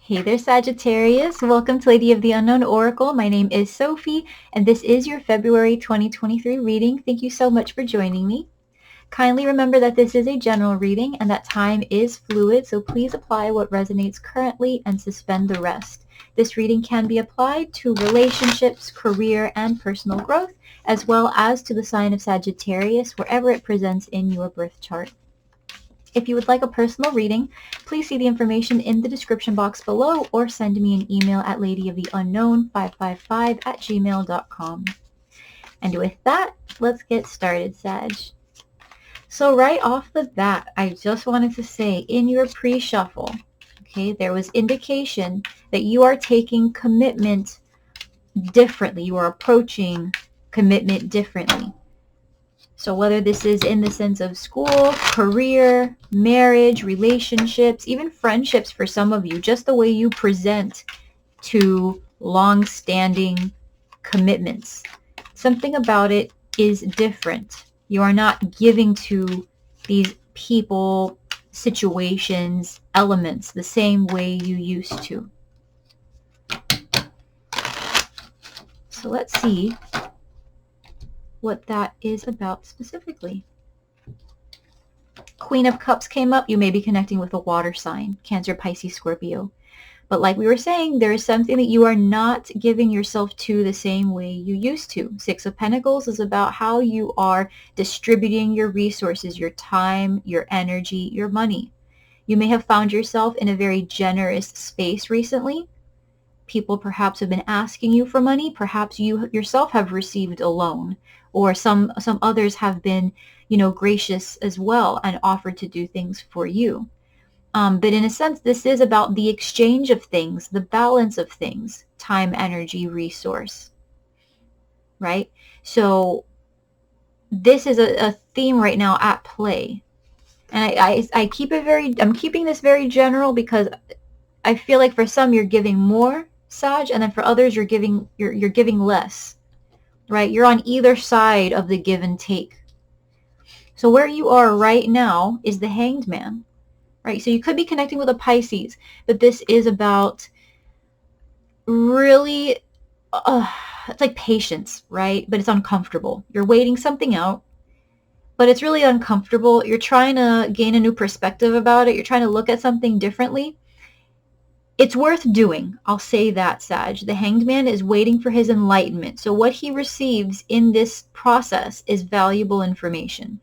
Hey there, Sagittarius. Welcome to Lady of the Unknown Oracle. My name is Sophie, and this is your February 2023 reading. Thank you so much for joining me. Kindly remember that this is a general reading and that time is fluid, so please apply what resonates currently and suspend the rest. This reading can be applied to relationships, career, and personal growth, as well as to the sign of Sagittarius, wherever it presents in your birth chart. If you would like a personal reading, please see the information in the description box below or send me an email at ladyoftheunknown555@gmail.com. And with that, let's get started, Sag. So right off the bat, I just wanted to say in your pre-shuffle, okay, there was indication that you are taking commitment differently. You are approaching commitment differently. So whether this is in the sense of school, career, marriage, relationships, even friendships for some of you, just the way you present to long-standing commitments. Something about it is different. You are not giving to these people, situations, elements the same way you used to. So let's see what that is about specifically. Queen of Cups came up. You may be connecting with a water sign, Cancer, Pisces, Scorpio. But like we were saying, there is something that you are not giving yourself to the same way you used to. Six of Pentacles is about how you are distributing your resources, your time, your energy, your money. You may have found yourself in a very generous space recently. People perhaps have been asking you for money. Perhaps you yourself have received a loan, or some others have been, gracious as well and offered to do things for you. But in a sense, this is about the exchange of things, the balance of things, time, energy, resource, right? So this is a theme right now at play. And I keep it I'm keeping this very general because I feel like for some you're giving more, Sag, and then for others you're giving less, right? You're on either side of the give and take. So where you are right now is the Hanged Man, right? So you could be connecting with a Pisces, but this is about really, it's like patience, right? But it's uncomfortable. You're waiting something out, but it's really uncomfortable. You're trying to gain a new perspective about it. You're trying to look at something differently. It's worth doing. I'll say that, Sag. The Hanged Man is waiting for his enlightenment. So what he receives in this process is valuable information.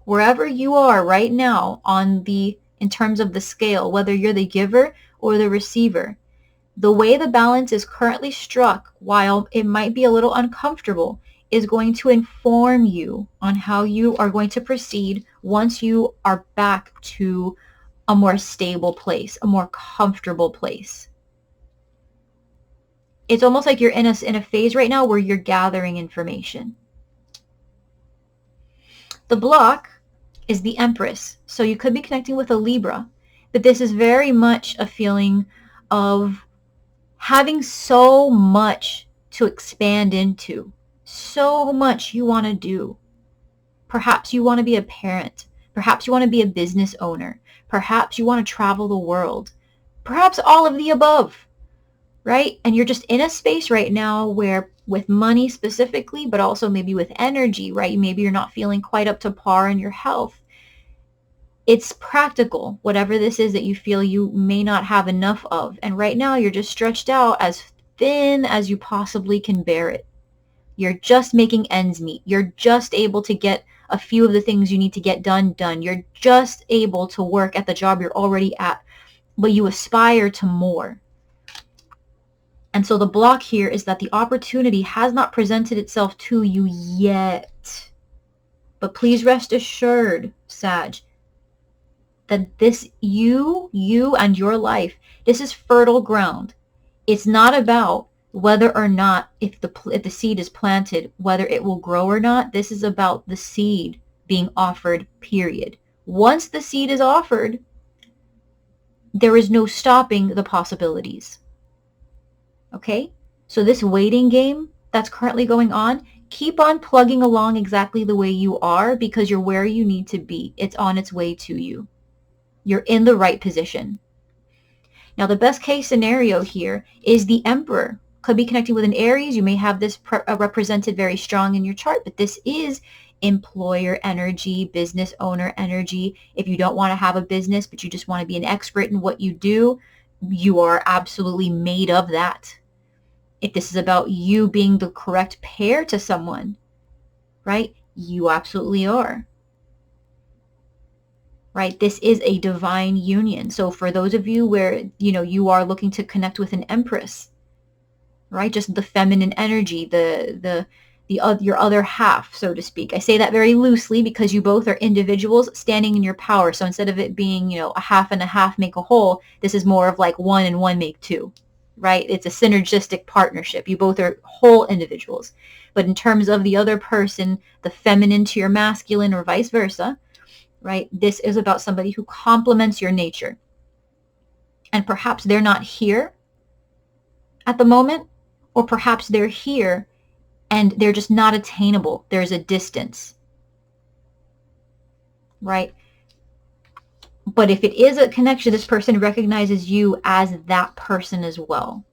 Wherever you are right now in terms of the scale, whether you're the giver or the receiver, the way the balance is currently struck, while it might be a little uncomfortable, is going to inform you on how you are going to proceed once you are back to a more stable place, a more comfortable place. It's almost like you're in a phase right now where you're gathering information. The block is the Empress. So you could be connecting with a Libra, but this is very much a feeling of having so much to expand into, so much you want to do. Perhaps you want to be a parent. Perhaps you want to be a business owner. Perhaps you want to travel the world. Perhaps all of the above, right? And you're just in a space right now where, with money specifically, but also maybe with energy, right? Maybe you're not feeling quite up to par in your health. It's practical, whatever this is that you feel you may not have enough of. And right now you're just stretched out as thin as you possibly can bear it. You're just making ends meet. You're just able to get a few of the things you need to get done. You're just able to work at the job you're already at, but you aspire to more. And so the block here is that the opportunity has not presented itself to you yet. But please rest assured, Sag, that this, you and your life, this is fertile ground. It's not about whether or not, if the seed is planted, whether it will grow or not. This is about the seed being offered, period. Once the seed is offered, there is no stopping the possibilities. Okay? So this waiting game that's currently going on, keep on plugging along exactly the way you are, because you're where you need to be. It's on its way to you. You're in the right position. Now, the best case scenario here is the Emperor. Could be connecting with an Aries. You may have this represented very strong in your chart, but this is employer energy, business owner energy. If you don't want to have a business, but you just want to be an expert in what you do, you are absolutely made of that. If this is about you being the correct pair to someone, right? You absolutely are. Right? This is a divine union. So for those of you where, you are looking to connect with an Empress, right? Just the feminine energy, your other half, so to speak. I say that very loosely because you both are individuals standing in your power. So instead of it being, a half and a half make a whole, this is more of like one and one make two, right? It's a synergistic partnership. You both are whole individuals. But in terms of the other person, the feminine to your masculine or vice versa, right? This is about somebody who complements your nature. And perhaps they're not here at the moment, or perhaps they're here and they're just not attainable. There's a distance, right? But if it is a connection, this person recognizes you as that person as well.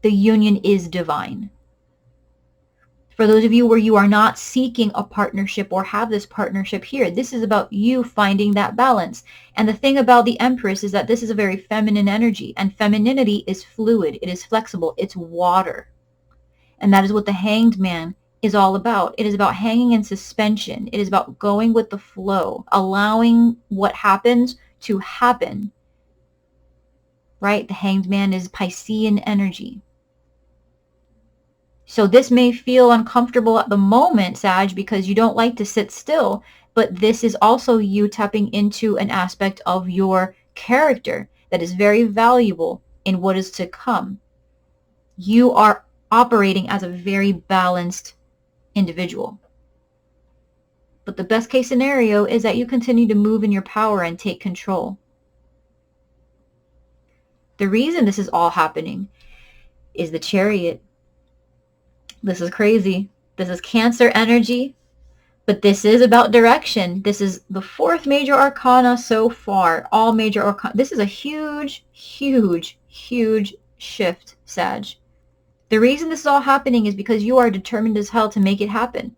The union is divine. For those of you where you are not seeking a partnership or have this partnership here, this is about you finding that balance. And the thing about the Empress is that this is a very feminine energy, and femininity is fluid, it is flexible, it's water. And that is what the Hanged Man is all about. It is about hanging in suspension. It is about going with the flow, allowing what happens to happen. Right? The Hanged Man is Piscean energy. So this may feel uncomfortable at the moment, Sag, because you don't like to sit still, but this is also you tapping into an aspect of your character that is very valuable in what is to come. You are operating as a very balanced individual. But the best case scenario is that you continue to move in your power and take control. The reason this is all happening is the Chariot. This is crazy. This is Cancer energy, but this is about direction. This is the fourth major arcana so far. All major arcana. This is a huge, huge, huge shift, Sag. The reason this is all happening is because you are determined as hell to make it happen.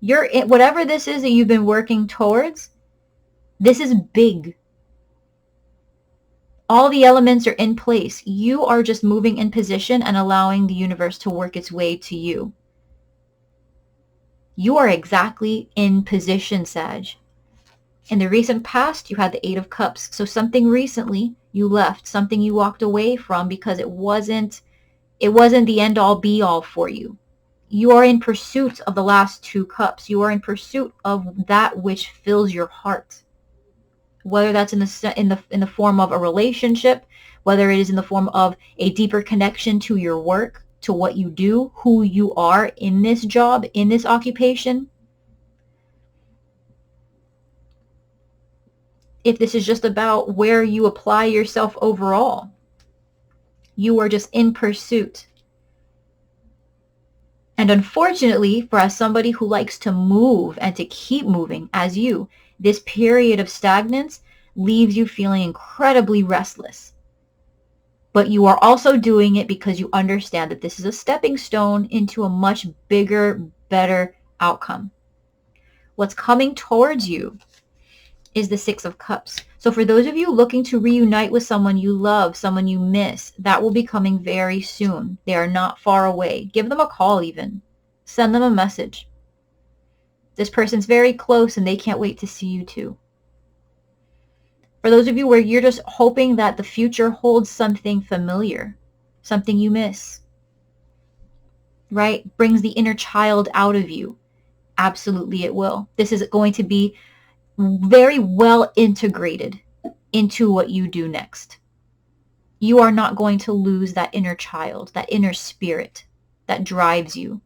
Whatever this is that you've been working towards, this is big. All the elements are in place. You are just moving in position and allowing the universe to work its way to you. You are exactly in position, Sag. In the recent past, you had the Eight of Cups. So something recently you left, something you walked away from because it wasn't the end all be all for you. You are in pursuit of the last two cups. You are in pursuit of that which fills your heart. Whether that's in the form of a relationship, whether it is in the form of a deeper connection to your work, to what you do, who you are in this job, in this occupation. If this is just about where you apply yourself overall, you are just in pursuit. And unfortunately, for somebody who likes to move and to keep moving as you, this period of stagnance leaves you feeling incredibly restless. But you are also doing it because you understand that this is a stepping stone into a much bigger, better outcome. What's coming towards you is the Six of Cups. So for those of you looking to reunite with someone you love, someone you miss, that will be coming very soon. They are not far away. Give them a call even. Send them a message. This person's very close and they can't wait to see you too. For those of you where you're just hoping that the future holds something familiar, something you miss, right? Brings the inner child out of you. Absolutely it will. This is going to be very well integrated into what you do next. You are not going to lose that inner child, that inner spirit that drives you.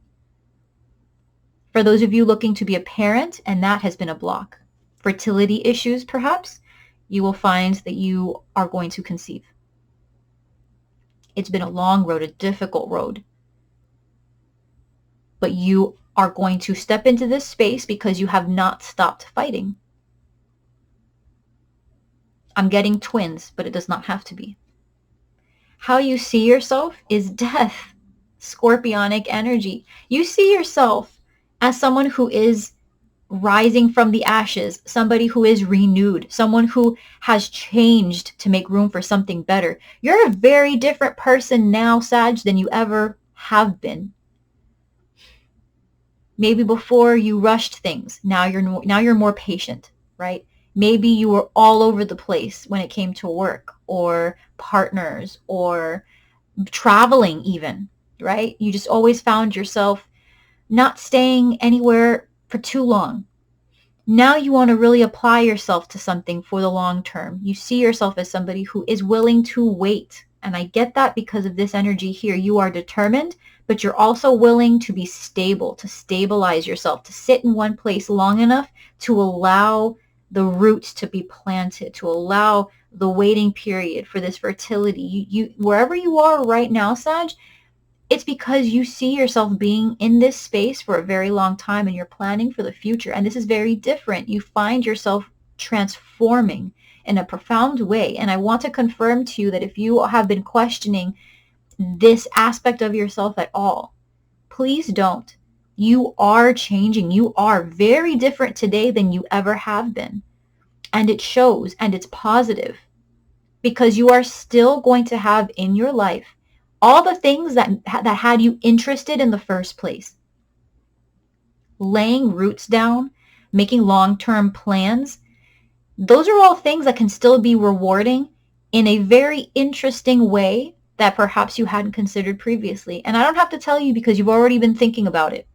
For those of you looking to be a parent, and that has been a block, fertility issues perhaps, you will find that you are going to conceive. It's been a long road, a difficult road. But you are going to step into this space because you have not stopped fighting. I'm getting twins, but it does not have to be. How you see yourself is death, scorpionic energy. You see yourself as someone who is rising from the ashes, somebody who is renewed, someone who has changed to make room for something better. You're a very different person now, Sag, than you ever have been. Maybe before you rushed things. Now you're more patient, right? Maybe you were all over the place when it came to work or partners or traveling even, right? You just always found yourself not staying anywhere for too long. Now you want to really apply yourself to something for the long term. You see yourself as somebody who is willing to wait. And I get that because of this energy here. You are determined, but you're also willing to be stable, to stabilize yourself, to sit in one place long enough to allow the roots to be planted, to allow the waiting period for this fertility. You wherever you are right now, Sag, it's because you see yourself being in this space for a very long time and you're planning for the future. And this is very different. You find yourself transforming in a profound way. And I want to confirm to you that if you have been questioning this aspect of yourself at all, please don't. You are changing. You are very different today than you ever have been. And it shows, and it's positive because you are still going to have in your life all the things that had you interested in the first place. Laying roots down, making long-term plans, those are all things that can still be rewarding in a very interesting way that perhaps you hadn't considered previously. And I don't have to tell you because you've already been thinking about it,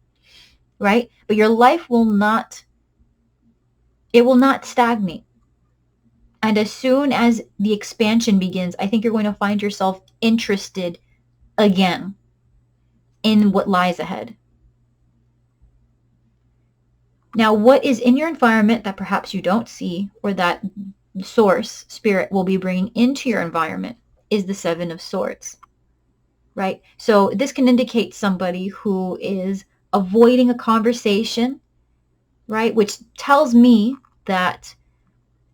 right? But your life will not stagnate. And as soon as the expansion begins, I think you're going to find yourself interested again in what lies ahead. Now, what is in your environment that perhaps you don't see or that source, spirit, will be bringing into your environment is the Seven of Swords, right? So this can indicate somebody who is avoiding a conversation, right? Which tells me that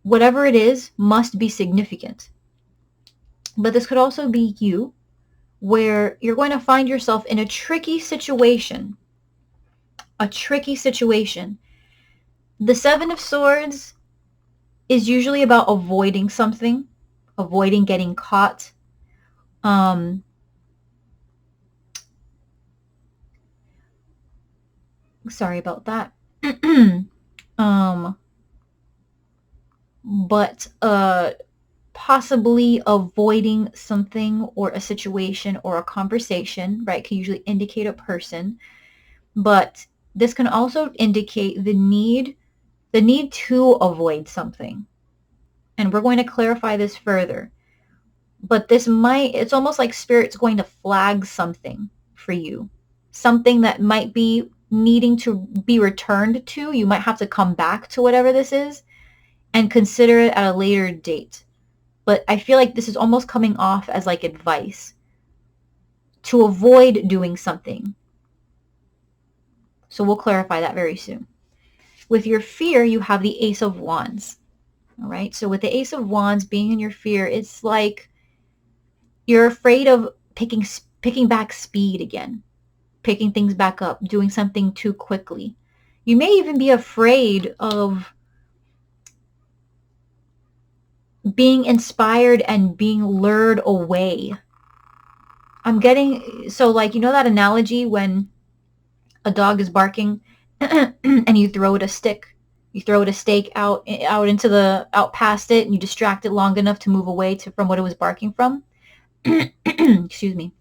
whatever it is must be significant. But this could also be you, where you're going to find yourself in a tricky situation. The Seven of Swords is usually about avoiding something, avoiding getting caught. Sorry about that. But possibly avoiding something or a situation or a conversation, right, can usually indicate a person. But this can also indicate the need to avoid something. And we're going to clarify this further. But it's almost like Spirit's going to flag something for you. Something that might be needing to be returned to. You might have to come back to whatever this is and consider it at a later date. But I feel like this is almost coming off as like advice to avoid doing something. So we'll clarify that very soon. With your fear, you have the Ace of Wands. All right. So with the Ace of Wands being in your fear, it's like you're afraid of picking back speed again, picking things back up, doing something too quickly. You may even be afraid of being inspired and being lured away. So like, you know that analogy when a dog is barking and you throw it a stick? You throw it a stake out past it and you distract it long enough to move away from what it was barking from. Excuse me.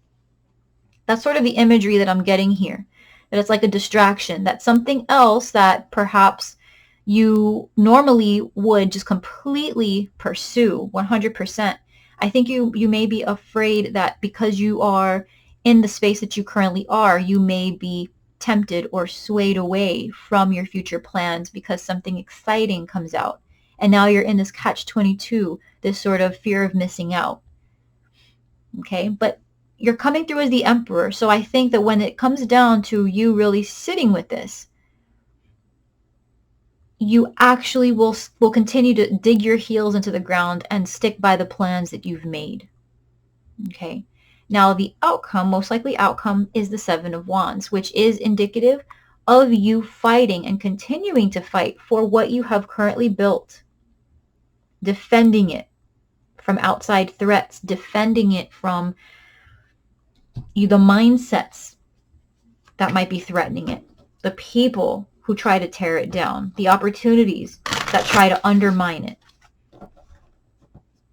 That's sort of the imagery that I'm getting here. That it's like a distraction. That's something else that perhaps you normally would just completely pursue 100%. I think you may be afraid that because you are in the space that you currently are, you may be tempted or swayed away from your future plans because something exciting comes out. And now you're in this catch-22, this sort of fear of missing out. Okay, but you're coming through as the Emperor. So I think that when it comes down to you really sitting with this, you actually will continue to dig your heels into the ground and stick by the plans that you've made. Okay. Now the outcome, most likely outcome, is the Seven of Wands, which is indicative of you fighting and continuing to fight for what you have currently built, defending it from outside threats, defending it from the mindsets that might be threatening it, the people who try to tear it down, the opportunities that try to undermine it.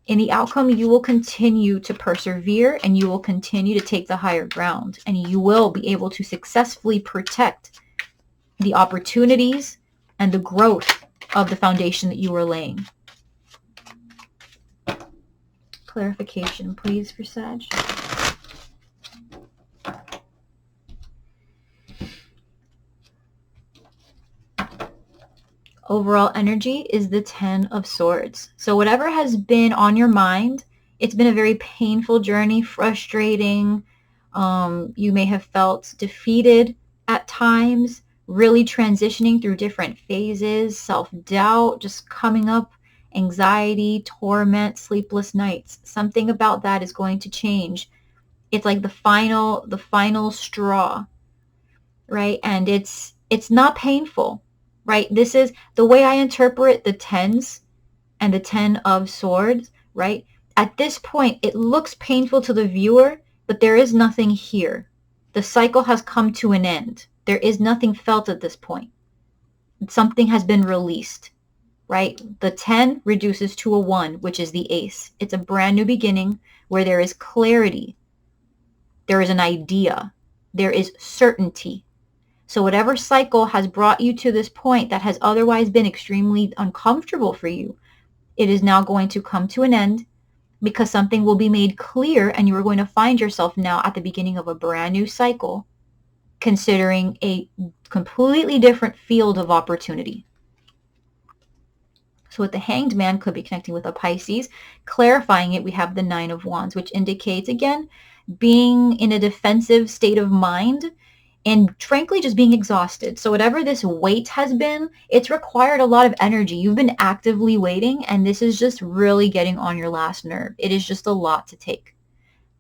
In the outcome, you will continue to persevere and you will continue to take the higher ground, and you will be able to successfully protect the opportunities and the growth of the foundation that you are laying. Clarification, please, for Sag. Overall energy is the Ten of Swords. So whatever has been on your mind, it's been a very painful journey, frustrating. You may have felt defeated at times, really transitioning through different phases, self-doubt just coming up, anxiety, torment, sleepless nights. Something about that is going to change. It's like the final straw, right? And it's not painful. Right? This is the way I interpret the tens and the Ten of Swords, right? At this point, it looks painful to the viewer, but there is nothing here. The cycle has come to an end. There is nothing felt at this point. Something has been released, right? The 10 reduces to a 1, which is the Ace. It's a brand new beginning where there is clarity. There is an idea. There is certainty. So whatever cycle has brought you to this point that has otherwise been extremely uncomfortable for you, it is now going to come to an end because something will be made clear, and you are going to find yourself now at the beginning of a brand new cycle, considering a completely different field of opportunity. So with the Hanged Man, could be connecting with a Pisces. Clarifying it, we have the Nine of Wands, which indicates, again, being in a defensive state of mind, and frankly, just being exhausted. So whatever this wait has been, it's required a lot of energy. You've been actively waiting, and this is just really getting on your last nerve. It is just a lot to take.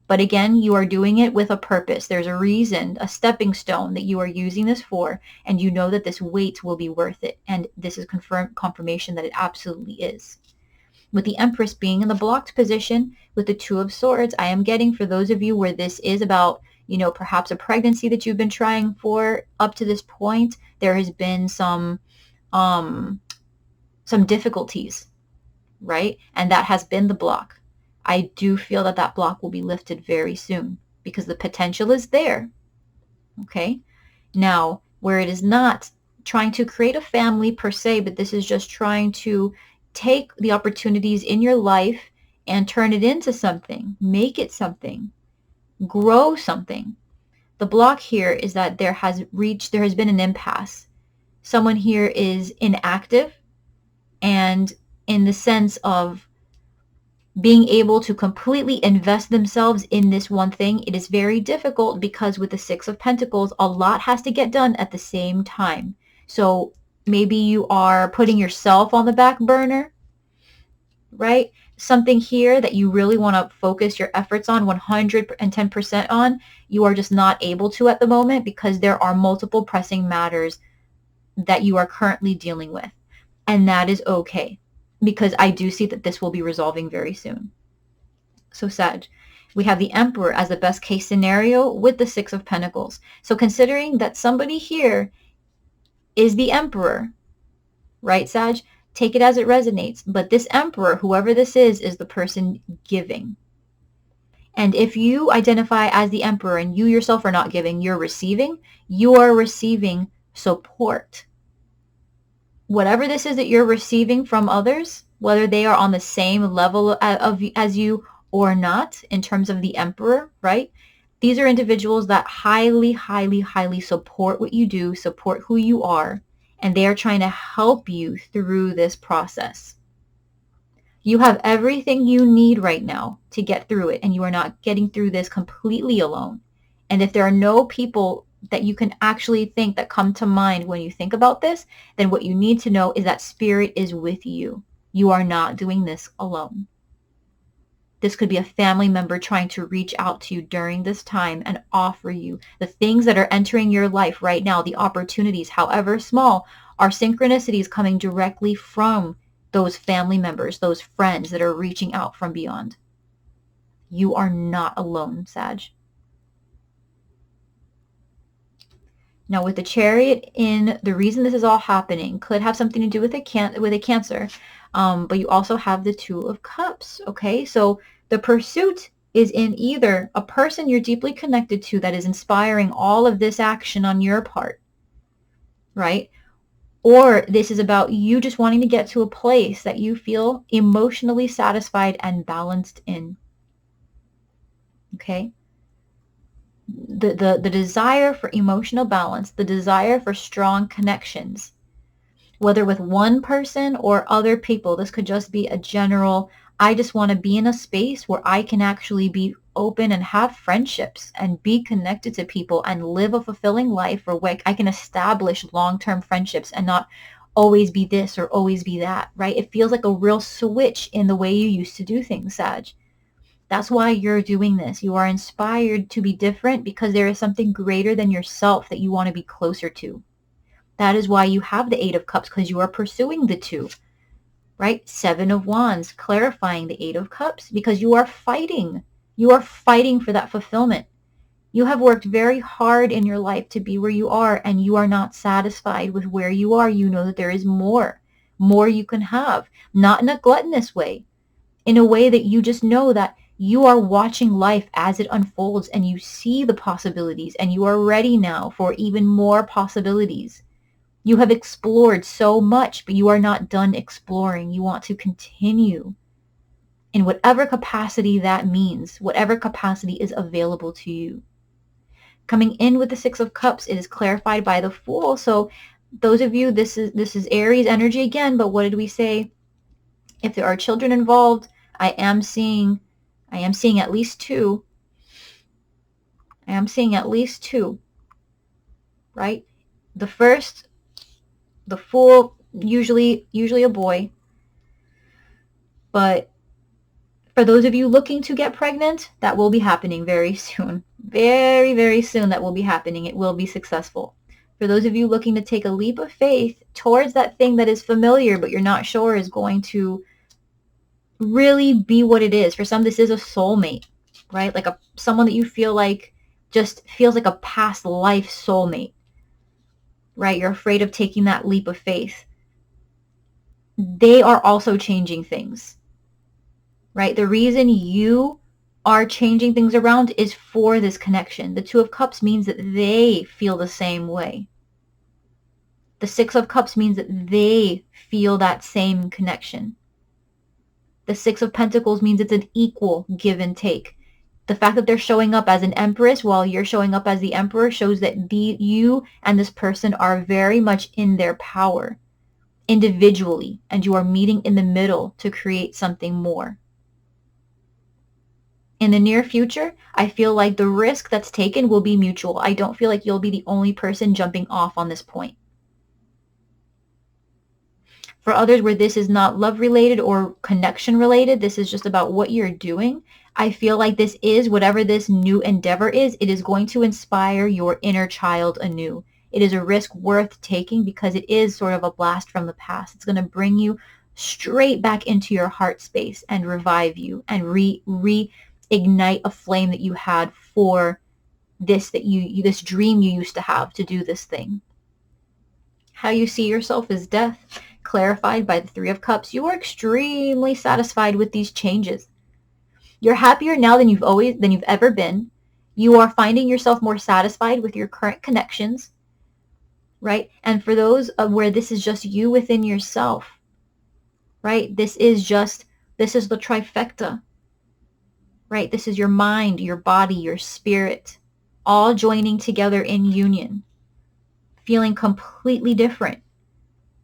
But again, you are doing it with a purpose. There's a reason, a stepping stone that you are using this for, and you know that this wait will be worth it. And this is confirmation that it absolutely is. With the Empress being in the blocked position with the Two of Swords, I am getting, for those of you where this is about, perhaps a pregnancy that you've been trying for up to this point, there has been some difficulties, right? And that has been the block. I do feel that that block will be lifted very soon because the potential is there, okay? Now, where it is not trying to create a family per se, but this is just trying to take the opportunities in your life and turn it into something, make it something, grow something. The block here is that there has been an impasse. Someone here is inactive, and in the sense of being able to completely invest themselves in this one thing, it is very difficult because with the Six of Pentacles, a lot has to get done at the same time. So maybe you are putting yourself on the back burner, right? Something here that you really want to focus your efforts on 110% on, you are just not able to at the moment because there are multiple pressing matters that you are currently dealing with. And that is okay, because I do see that this will be resolving very soon. So Sag, we have the Emperor as the best case scenario with the Six of Pentacles. So considering that somebody here is the Emperor, right, Sag? Take it as it resonates. But this Emperor, whoever this is the person giving. And if you identify as the Emperor and you yourself are not giving, you're receiving, you are receiving support. Whatever this is that you're receiving from others, whether they are on the same level as you or not, in terms of the Emperor, right? These are individuals that highly, highly, highly support what you do, support who you are, and they are trying to help you through this process. You have everything you need right now to get through it, and you are not getting through this completely alone. And if there are no people that you can actually think that come to mind when you think about this, then what you need to know is that spirit is with you. You are not doing this alone. This could be a family member trying to reach out to you during this time and offer you the things that are entering your life right now, the opportunities, however small, are synchronicities coming directly from those family members, those friends that are reaching out from beyond. You are not alone, Sag. Now with the Chariot in, the reason this is all happening could have something to do with a Cancer, but you also have the Two of Cups, okay? So the pursuit is in either a person you're deeply connected to that is inspiring all of this action on your part, right? Or this is about you just wanting to get to a place that you feel emotionally satisfied and balanced in, okay? The desire for emotional balance, the desire for strong connections, whether with one person or other people. This could just be a general, I just want to be in a space where I can actually be open and have friendships and be connected to people and live a fulfilling life where I can establish long-term friendships and not always be this or always be that, right? It feels like a real switch in the way you used to do things, Sag. That's why you're doing this. You are inspired to be different because there is something greater than yourself that you want to be closer to. That is why you have the Eight of Cups, because you are pursuing the two, right? Seven of Wands, clarifying the Eight of Cups, because you are fighting. You are fighting for that fulfillment. You have worked very hard in your life to be where you are, and you are not satisfied with where you are. You know that there is more you can have, not in a gluttonous way, in a way that you just know that you are watching life as it unfolds and you see the possibilities and you are ready now for even more possibilities. You have explored so much, but you are not done exploring. You want to continue in whatever capacity that means, whatever capacity is available to you. Coming in with the Six of Cups, it is clarified by the Fool. So those of you, this is Aries energy again, but what did we say? If there are children involved, I am seeing at least two. I am seeing at least two, right? The first, the Fool, usually a boy. But for those of you looking to get pregnant, that will be happening very soon. Very, very soon that will be happening. It will be successful. For those of you looking to take a leap of faith towards that thing that is familiar but you're not sure is going to really be what it is. For some, this is a soulmate, right? Like someone that you feel like just feels like a past life soulmate, right? You're afraid of taking that leap of faith. They are also changing things, right? The reason you are changing things around is for this connection. The Two of Cups means that they feel the same way. The Six of Cups means that they feel that same connection. The Six of Pentacles means it's an equal give and take. The fact that they're showing up as an Empress while you're showing up as the Emperor shows that you and this person are very much in their power individually, and you are meeting in the middle to create something more. In the near future, I feel like the risk that's taken will be mutual. I don't feel like you'll be the only person jumping off on this point. For others where this is not love related or connection related, this is just about what you're doing. I feel like this is, whatever this new endeavor is, it is going to inspire your inner child anew. It is a risk worth taking because it is sort of a blast from the past. It's going to bring you straight back into your heart space and revive you and reignite a flame that you had for this, this dream you used to have to do this thing. How you see yourself is death, clarified by the Three of Cups. You are extremely satisfied with these changes. You're happier now than you've ever been. You are finding yourself more satisfied with your current connections, right? And for those where this is just you within yourself, right? This is the trifecta, right? This is your mind, your body, your spirit, all joining together in union, feeling completely different,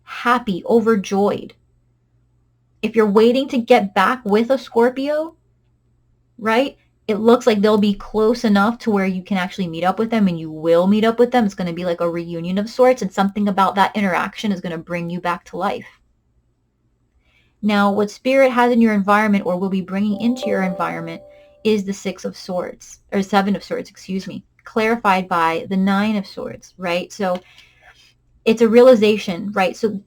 happy, overjoyed. If you're waiting to get back with a Scorpio, right? it looks like they'll be close enough to where you can actually meet up with them, and you will meet up with them. It's going to be like a reunion of sorts, and something about that interaction is going to bring you back to life. Now, what Spirit has in your environment, or will be bringing into your environment, is the Six of Swords, or Seven of Swords, excuse me, clarified by the Nine of Swords, right? So it's a realization, right? So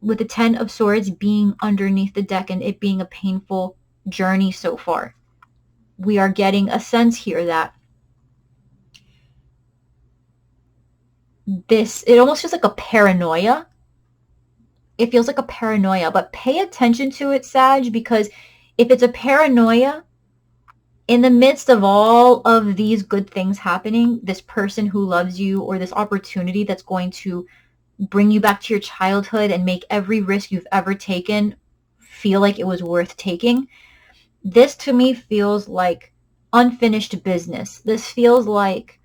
with the Ten of Swords being underneath the deck and it being a painful journey so far, we are getting a sense here that it almost feels like a paranoia. It feels like a paranoia, but pay attention to it, Sag, because if it's a paranoia, in the midst of all of these good things happening, this person who loves you, or this opportunity that's going to bring you back to your childhood and make every risk you've ever taken feel like it was worth taking, this to me feels like unfinished business. This feels like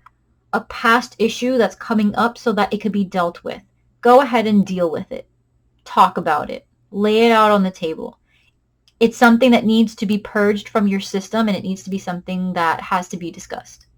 a past issue that's coming up so that it could be dealt with. Go ahead and deal with it. Talk about it. Lay it out on the table. It's something that needs to be purged from your system, and it needs to be something that has to be discussed,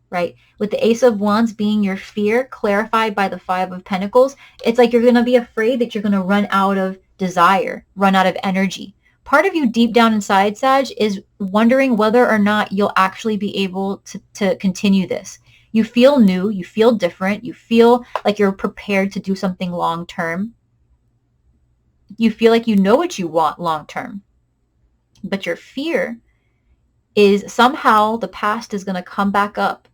right? With the Ace of Wands being your fear, clarified by the Five of Pentacles, it's like you're going to be afraid that you're going to run out of desire, run out of energy. Part of you deep down inside, Sag, is wondering whether or not you'll actually be able to continue this. You feel new, you feel different, you feel like you're prepared to do something long term. You feel like you know what you want long term. But your fear is somehow the past is going to come back up.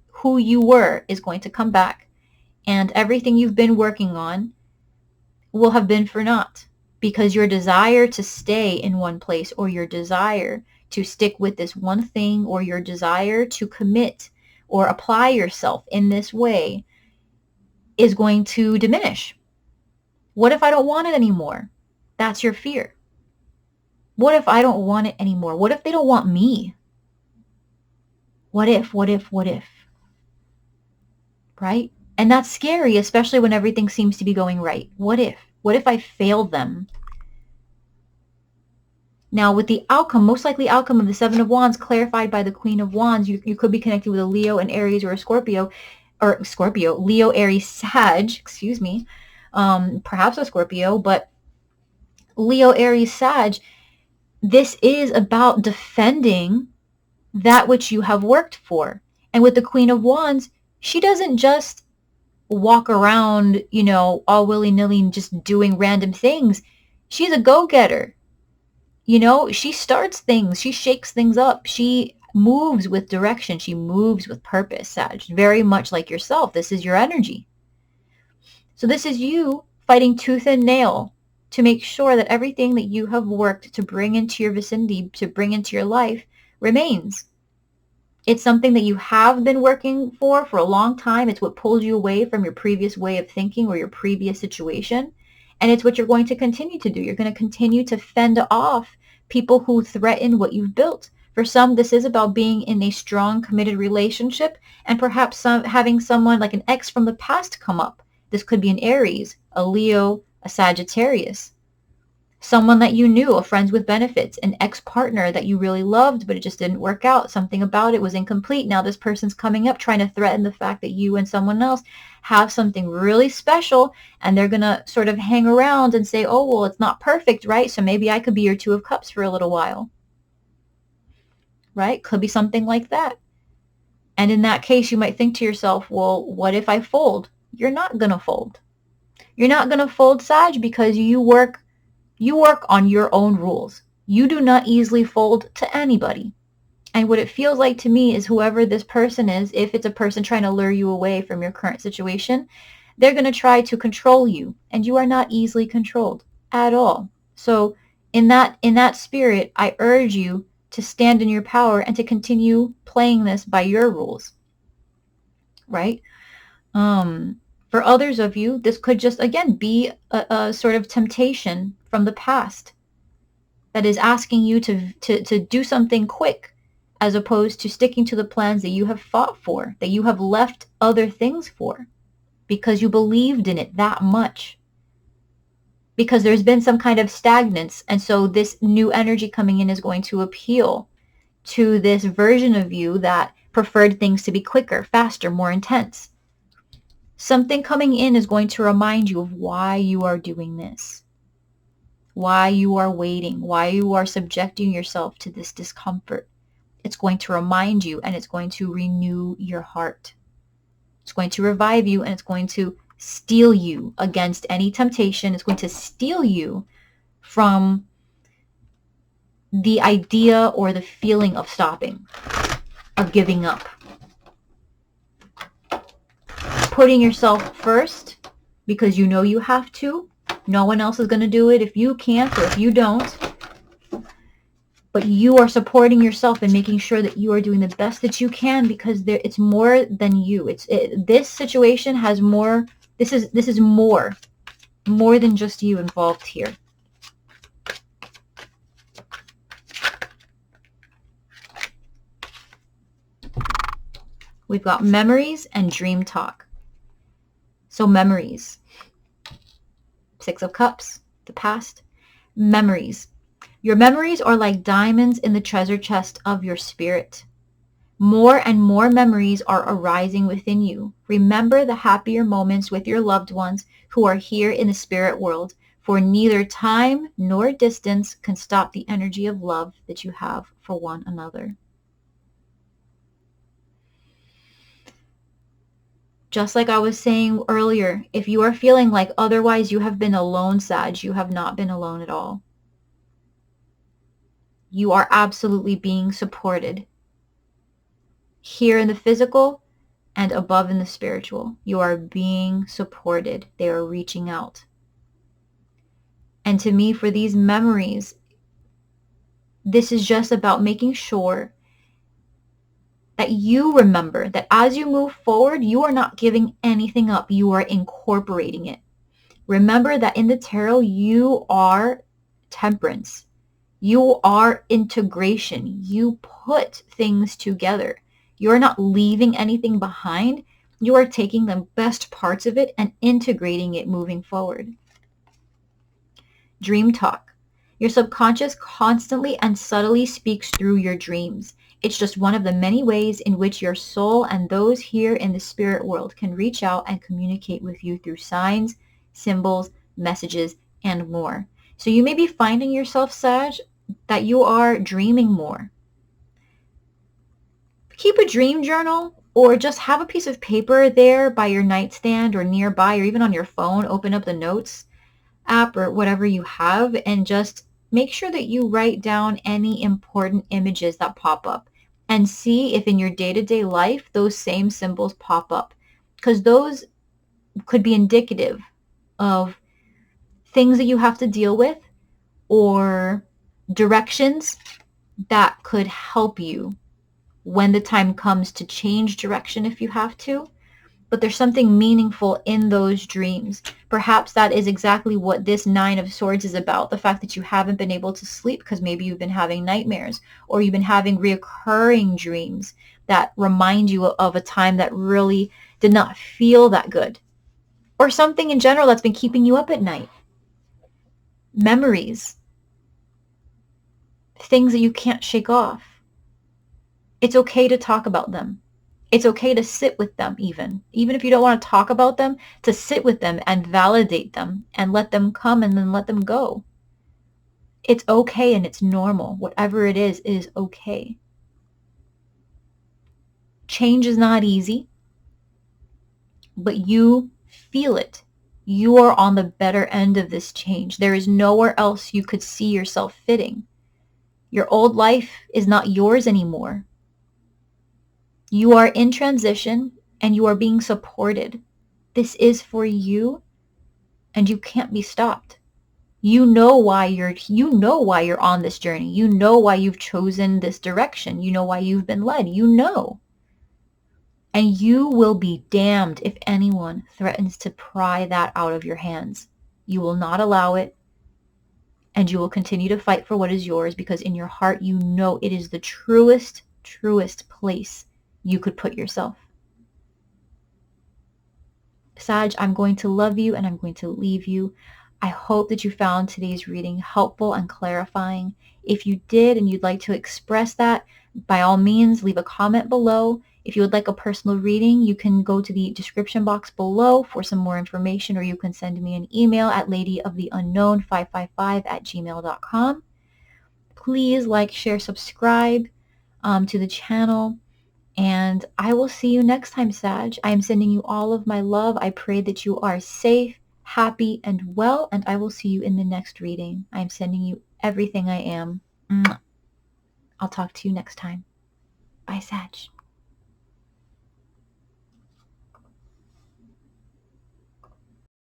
Who you were is going to come back, and everything you've been working on will have been for naught, because your desire to stay in one place, or your desire to stick with this one thing, or your desire to commit or apply yourself in this way is going to diminish. What if I don't want it anymore? That's your fear. What if I don't want it anymore? What if they don't want me? What if? Right? And that's scary, especially when everything seems to be going right. What if? What if I failed them? Now, with the outcome, most likely outcome of the Seven of Wands clarified by the Queen of Wands, you could be connected with a Leo, an Aries, or a Scorpio, Leo, Aries, Sag, excuse me, perhaps a Scorpio, but Leo, Aries, Sag, this is about defending that which you have worked for. And with the Queen of Wands, she doesn't just walk around, all willy-nilly just doing random things. She's a go-getter. She starts things. She shakes things up. She moves with direction. She moves with purpose, Sag. Very much like yourself. This is your energy. So this is you fighting tooth and nail to make sure that everything that you have worked to bring into your vicinity, to bring into your life, remains. It's something that you have been working for a long time. It's what pulled you away from your previous way of thinking or your previous situation. And it's what you're going to continue to do. You're going to continue to fend off people who threaten what you've built. For some, this is about being in a strong, committed relationship, and perhaps having someone like an ex from the past come up. This could be an Aries, a Leo, a Sagittarius. Someone that you knew, a friends with benefits, an ex-partner that you really loved, but it just didn't work out. Something about it was incomplete. Now this person's coming up trying to threaten the fact that you and someone else have something really special, and they're going to sort of hang around and say, oh, well, it's not perfect, right? So maybe I could be your Two of Cups for a little while, right? Could be something like that. And in that case, you might think to yourself, well, what if I fold? You're not going to fold. You're not going to fold, Sag, because you work on your own rules. You do not easily fold to anybody. And what it feels like to me is whoever this person is, if it's a person trying to lure you away from your current situation, they're going to try to control you. And you are not easily controlled at all. So in that spirit, I urge you to stand in your power and to continue playing this by your rules. Right? For others of you, this could just, again, be a sort of temptation from the past that is asking you to do something quick, as opposed to sticking to the plans that you have fought for, that you have left other things for, because you believed in it that much. Because there's been some kind of stagnance, and so this new energy coming in is going to appeal to this version of you that preferred things to be quicker, faster, more intense. Something coming in is going to remind you of why you are doing this, why you are waiting, why you are subjecting yourself to this discomfort. It's going to remind you, and it's going to renew your heart. It's going to revive you, and it's going to steel you against any temptation. It's going to steel you from the idea or the feeling of stopping, of giving up. Putting yourself first because you know you have to. No one else is going to do it if you can't or if you don't. But you are supporting yourself and making sure that you are doing the best that you can, because it's more than you. This situation has more. This is more than just you involved here. We've got memories and dream talk. So memories. 6 of Cups, the past. Memories. Your memories are like diamonds in the treasure chest of your spirit. More and more memories are arising within you. Remember the happier moments with your loved ones who are here in the spirit world, for neither time nor distance can stop the energy of love that you have for one another. Just like I was saying earlier, if you are feeling like otherwise you have been alone, Sag, you have not been alone at all. You are absolutely being supported here in the physical and above in the spiritual. You are being supported. They are reaching out. And to me, for these memories, this is just about making sure that you remember that as you move forward, you are not giving anything up. You are incorporating it. Remember that in the tarot, you are temperance. You are integration. You put things together. You're not leaving anything behind. You are taking the best parts of it and integrating it moving forward. Dream talk. Your subconscious constantly and subtly speaks through your dreams. It's just one of the many ways in which your soul and those here in the spirit world can reach out and communicate with you through signs, symbols, messages, and more. So you may be finding yourself, Sag, that you are dreaming more. Keep a dream journal, or just have a piece of paper there by your nightstand or nearby, or even on your phone. Open up the notes app or whatever you have, and just make sure that you write down any important images that pop up, and see if in your day-to-day life those same symbols pop up, because those could be indicative of things that you have to deal with or directions that could help you when the time comes to change direction if you have to. But there's something meaningful in those dreams. Perhaps that is exactly what this 9 of Swords is about. The fact that you haven't been able to sleep because maybe you've been having nightmares, or you've been having reoccurring dreams that remind you of a time that really did not feel that good, or something in general that's been keeping you up at night. Memories. Things that you can't shake off. It's okay to talk about them. It's okay to sit with them even if you don't want to talk about them, to sit with them and validate them and let them come and then let them go. It's okay and it's normal. Whatever it is okay. Change is not easy, but you feel it. You are on the better end of this change. There is nowhere else you could see yourself fitting. Your old life is not yours anymore. You are in transition and you are being supported. This is for you, and you can't be stopped. You know why you're on this journey. You know why you've chosen this direction. You know why you've been led. You know. And you will be damned if anyone threatens to pry that out of your hands. You will not allow it, and you will continue to fight for what is yours, because in your heart you know it is the truest place you could put yourself. Sag, I'm going to love you and I'm going to leave you. I hope that you found today's reading helpful and clarifying. If you did and you'd like to express that, by all means, leave a comment below. If you would like a personal reading, you can go to the description box below for some more information, or you can send me an email at ladyoftheunknown555@gmail.com. Please like, share, subscribe to the channel, and I will see you next time, Sag. I am sending you all of my love. I pray that you are safe, happy, and well, and I will see you in the next reading. I am sending you everything I am. Mwah. I'll talk to you next time. Bye, Sag.